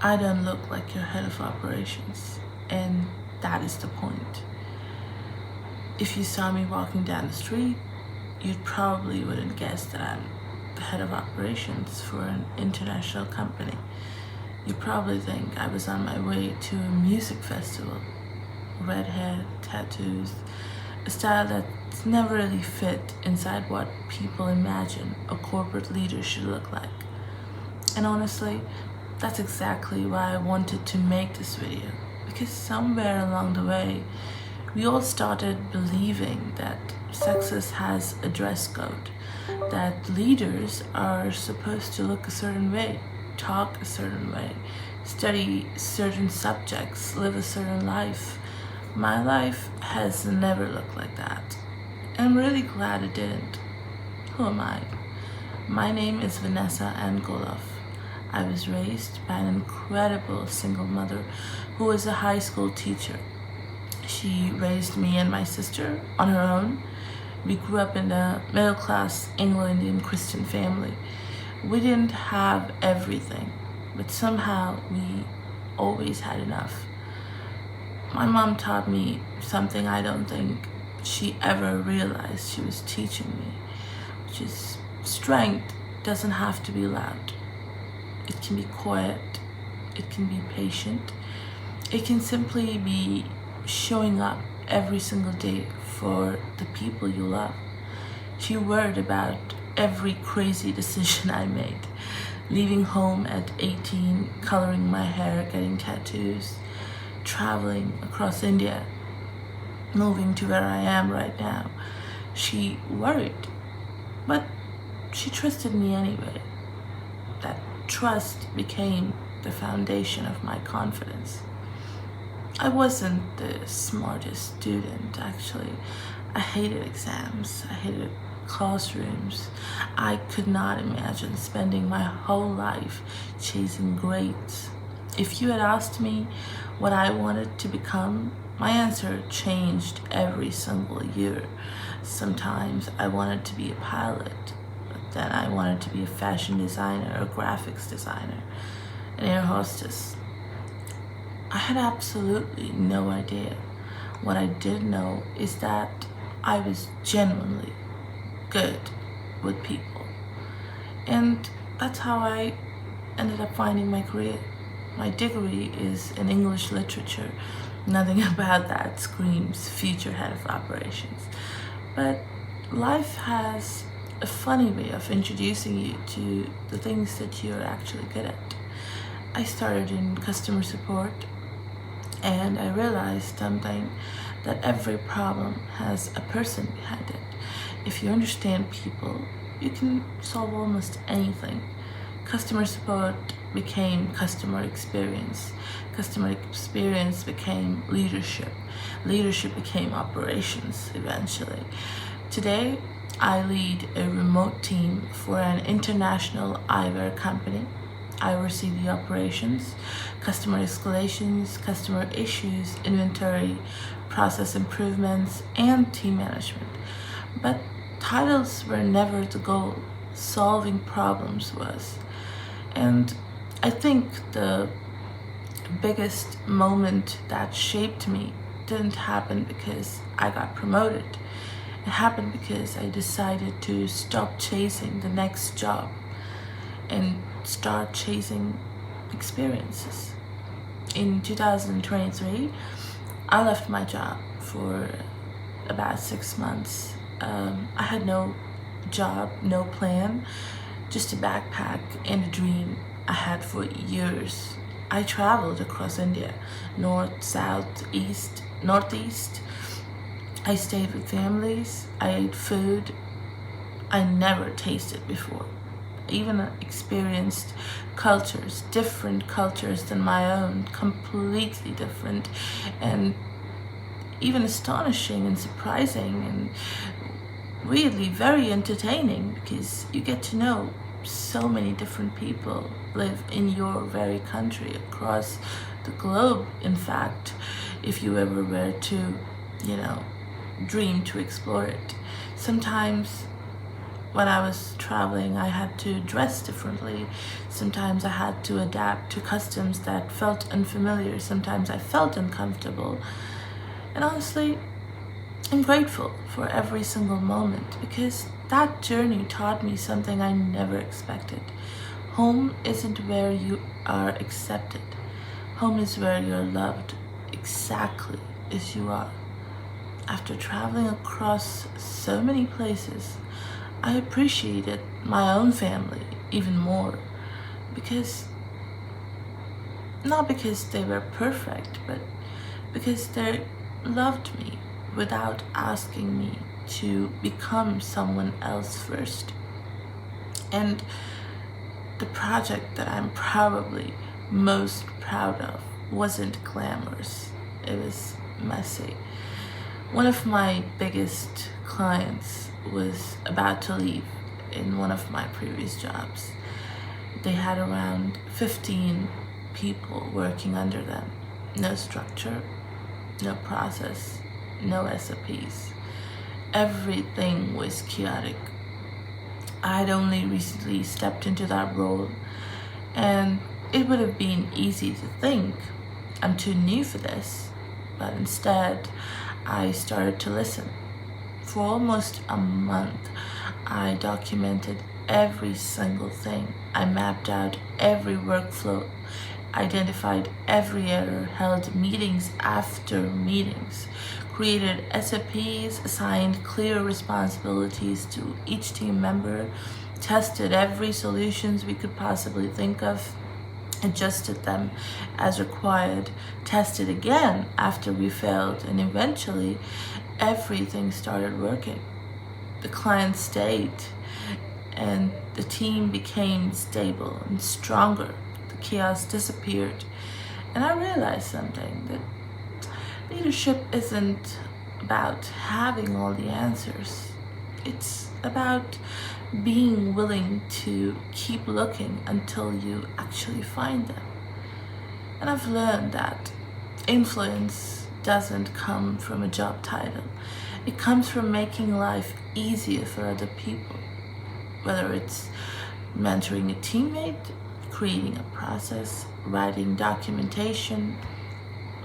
I don't look like your head of operations, and that is the point. If you saw me walking down the street, you probably wouldn't guess that I'm the head of operations for an international company. You probably think I was on my way to a music festival. Red hair, tattoos, a style that's never really fit inside what people imagine a corporate leader should look like. And honestly, that's exactly why I wanted to make this video, because somewhere along the way, we all started believing that success has a dress code, that leaders are supposed to look a certain way, talk a certain way, study certain subjects, live a certain life. My life has never looked like that. And I'm really glad it didn't. Who am I? My name is Vanessa and KOHLHOFF. I was raised by an incredible single mother who was a high school teacher. She raised me and my sister on her own. We grew up in a middle-class Anglo-Indian Christian family. We didn't have everything, but somehow we always had enough. My mom taught me something I don't think she ever realized she was teaching me, which is strength doesn't have to be loud. It can be quiet, it can be patient, it can simply be showing up every single day for the people you love. She worried about every crazy decision I made. Leaving home at 18, coloring my hair, getting tattoos, traveling across India, moving to where I am right now. She worried, but she trusted me anyway. That trust became the foundation of my confidence. I wasn't the smartest student, actually. I hated exams, I hated classrooms. I could not imagine spending my whole life chasing grades. If you had asked me what I wanted to become, my answer changed every single year. Sometimes I wanted to be a pilot, but then I wanted to be a fashion designer, a graphics designer, an air hostess. I had absolutely no idea. What I did know is that I was genuinely good with people. And that's how I ended up finding my career. My degree is in English literature. Nothing about that screams future head of operations. But life has a funny way of introducing you to the things that you're actually good at. I started in customer support, and I realized something, that every problem has a person behind it. If you understand people, you can solve almost anything. Customer support became customer experience. Customer experience became leadership. Leadership became operations eventually. Today, I lead a remote team for an international eyewear company. I oversee the operations, customer escalations, customer issues, inventory, process improvements, and team management. But titles were never the goal. Solving problems was. And I think the biggest moment that shaped me didn't happen because I got promoted. It happened because I decided to stop chasing the next job and start chasing experiences. In 2023, I left my job for about 6 months. I had no job, no plan, just a backpack and a dream I had for years. I traveled across India, north, south, east, northeast. I stayed with families. I ate food I never tasted before. Even experienced cultures, different cultures than my own, completely different, and even astonishing and surprising and weirdly very entertaining, because you get to know so many different people live in your very country, across the globe, in fact, if you ever were to, dream to explore it. Sometimes when I was traveling, I had to dress differently. Sometimes I had to adapt to customs that felt unfamiliar. Sometimes I felt uncomfortable. And honestly, I'm grateful for every single moment, because that journey taught me something I never expected. Home isn't where you are accepted. Home is where you're loved exactly as you are. After traveling across so many places, I appreciated my own family even more, not because they were perfect, but because they loved me without asking me to become someone else first. And the project that I'm probably most proud of wasn't glamorous. It was messy. One of my biggest clients was about to leave in one of my previous jobs. They had around 15 people working under them. No structure, no process, no SOPs. Everything was chaotic. I'd only recently stepped into that role, and it would have been easy to think I'm too new for this, but instead I started to listen. For almost a month, I documented every single thing. I mapped out every workflow, identified every error, held meetings after meetings, created SOPs, assigned clear responsibilities to each team member, tested every solutions we could possibly think of, adjusted them as required, tested again after we failed, and eventually everything started working. The client stayed, and the team became stable and stronger. The chaos disappeared, and I realized something, that leadership isn't about having all the answers. It's about being willing to keep looking until you actually find them. And I've learned that influence doesn't come from a job title. It comes from making life easier for other people. Whether it's mentoring a teammate, creating a process, writing documentation,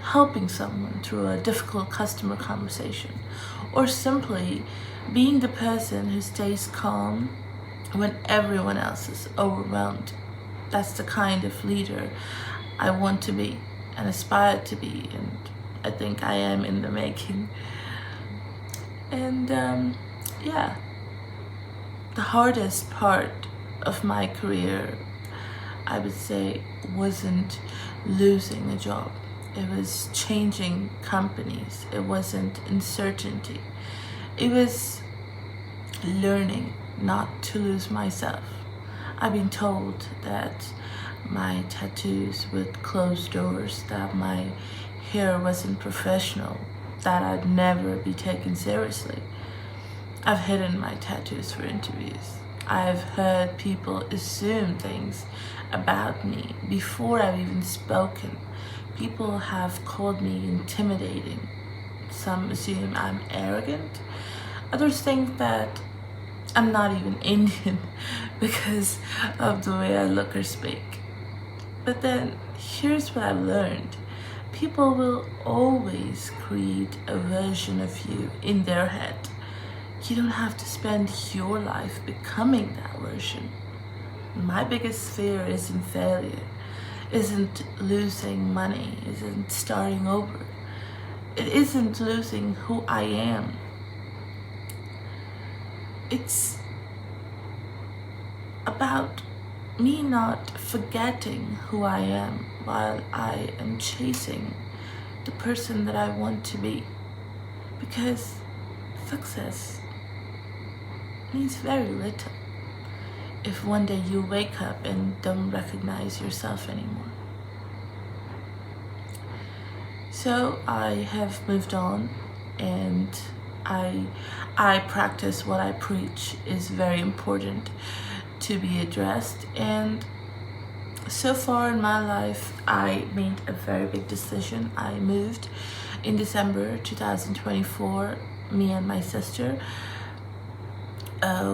helping someone through a difficult customer conversation, or simply being the person who stays calm when everyone else is overwhelmed. That's the kind of leader I want to be and aspire to be, and I think I am in the making. And yeah, the hardest part of my career, I would say, wasn't losing a job. It was changing companies. It wasn't uncertainty. It was learning not to lose myself. I've been told that my tattoos would close doors, that my hair wasn't professional, that I'd never be taken seriously. I've hidden my tattoos for interviews. I've heard people assume things about me before I've even spoken. People have called me intimidating. Some assume I'm arrogant. Others think that I'm not even Indian because of the way I look or speak. But then here's what I've learned. People will always create a version of you in their head. You don't have to spend your life becoming that version. My biggest fear isn't failure, isn't losing money, isn't starting over. It isn't losing who I am. It's about me not forgetting who I am while I am chasing the person that I want to be. Because success means very little if one day you wake up and don't recognize yourself anymore. So I have moved on, and I practice what I preach is very important to be addressed. And so far in my life, I made a very big decision. I moved in December 2024, me and my sister.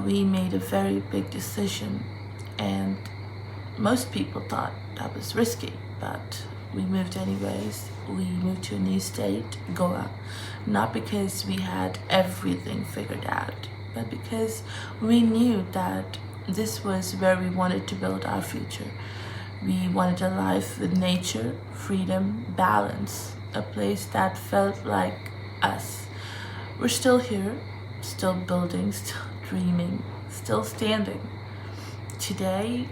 we made a very big decision, and most people thought that was risky, but we moved anyways. We moved to a new state, Goa, not because we had everything figured out, but because we knew that this was where we wanted to build our future. We wanted a life with nature, freedom, balance, a place that felt like us. We're still here, still building, still dreaming, still standing. Today,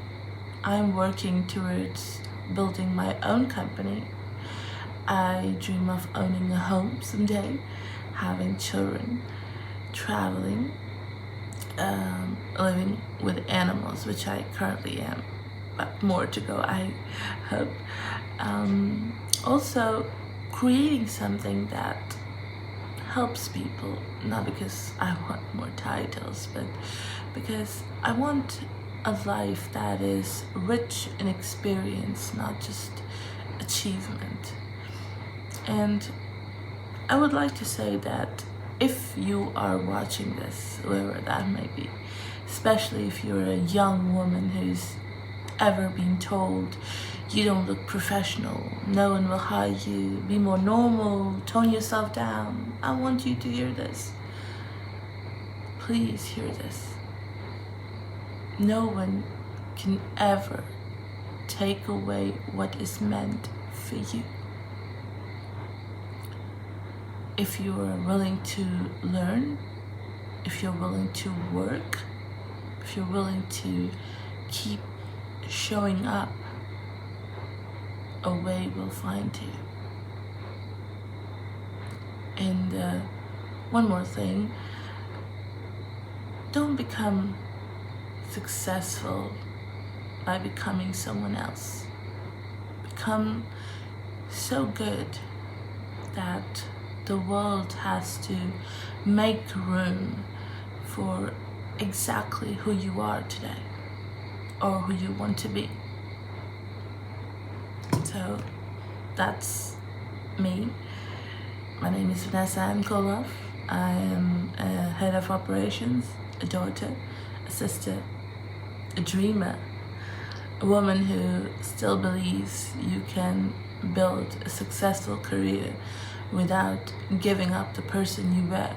I'm working towards building my own company. I dream of owning a home someday, having children, traveling, living with animals, which I currently am, but more to go, I hope. Also, creating something that helps people, not because I want more titles, but because I want a life that is rich in experience, not just achievement. And I would like to say that if you are watching this, whoever that may be, especially if you're a young woman who's ever been told you don't look professional, no one will hire you, be more normal, tone yourself down, I want you to hear this. Please hear this. No one can ever take away what is meant for you. If you are willing to learn, if you're willing to work, if you're willing to keep showing up, a way will find you. And one more thing, don't become successful by becoming someone else. Become so good that the world has to make room for exactly who you are today or who you want to be. So that's me. My name is Vanessa KOHLHOFF. I am a head of operations, a daughter, a sister, a dreamer, a woman who still believes you can build a successful career without giving up the person you were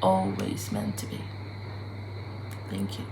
always meant to be. Thank you.